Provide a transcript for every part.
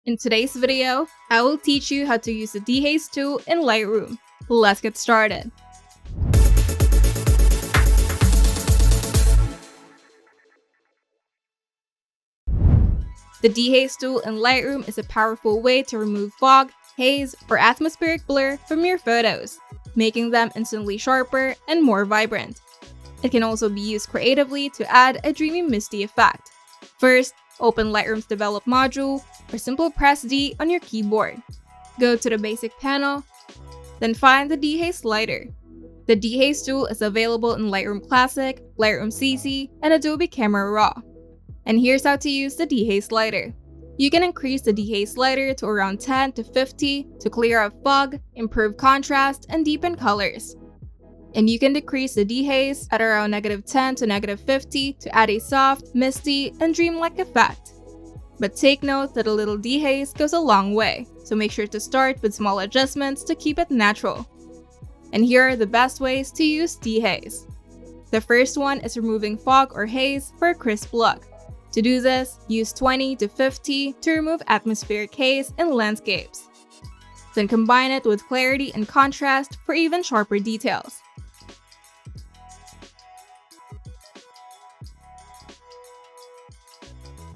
In today's video, I will teach you how to use the Dehaze tool in Lightroom. Let's get started. The Dehaze tool in Lightroom is a powerful way to remove fog, haze, or atmospheric blur from your photos, making them instantly sharper and more vibrant. It can also be used creatively to add a dreamy misty effect. First, open Lightroom's Develop module, or simply press D on your keyboard. Go to the Basic panel, then find the Dehaze slider. The Dehaze tool is available in Lightroom Classic, Lightroom CC, and Adobe Camera Raw. And here's how to use the Dehaze slider. You can increase the Dehaze slider to around 10 to 50 to clear up fog, improve contrast, and deepen colors. And you can decrease the Dehaze at around -10 to -50 to add a soft, misty, and dreamlike effect. But take note that a little Dehaze goes a long way, so make sure to start with small adjustments to keep it natural. And here are the best ways to use Dehaze. The first one is removing fog or haze for a crisp look. To do this, use 20 to 50 to remove atmospheric haze in landscapes. Then combine it with clarity and contrast for even sharper details.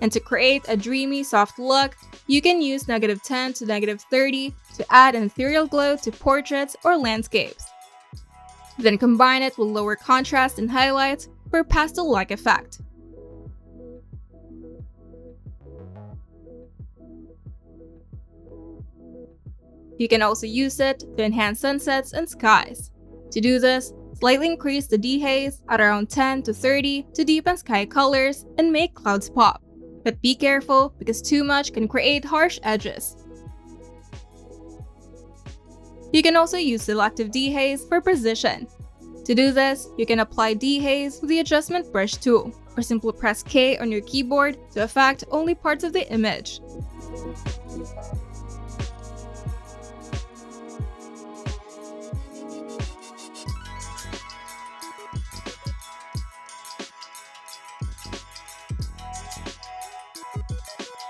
And to create a dreamy, soft look, you can use -10 to -30 to add an ethereal glow to portraits or landscapes. Then combine it with lower contrast and highlights for a pastel-like effect. You can also use it to enhance sunsets and skies. To do this, slightly increase the Dehaze at around 10 to 30 to deepen sky colors and make clouds pop. But be careful because too much can create harsh edges. You can also use selective Dehaze for precision. To do this, you can apply Dehaze with the Adjustment Brush tool, or simply press K on your keyboard to affect only parts of the image.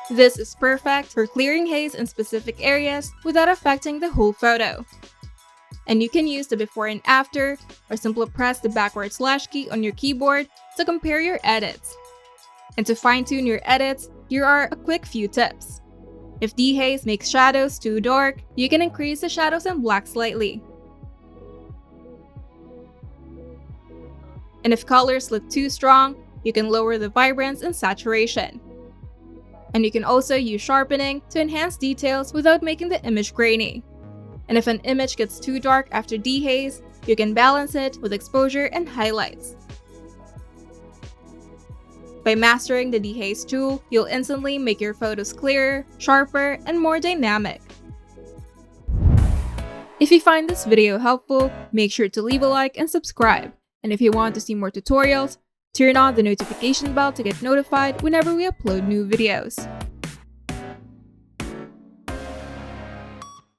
This is perfect for clearing haze in specific areas without affecting the whole photo. And you can use the before and after, or simply press the backward slash key on your keyboard to compare your edits. And to fine-tune your edits, here are a quick few tips. If Dehaze makes shadows too dark, you can increase the shadows and black slightly. And if colors look too strong, you can lower the vibrance and saturation. And you can also use sharpening to enhance details without making the image grainy. And if an image gets too dark after Dehaze, you can balance it with exposure and highlights. By mastering the Dehaze tool, you'll instantly make your photos clearer, sharper, and more dynamic. If you find this video helpful, make sure to leave a like and subscribe. And if you want to see more tutorials, turn on the notification bell to get notified whenever we upload new videos.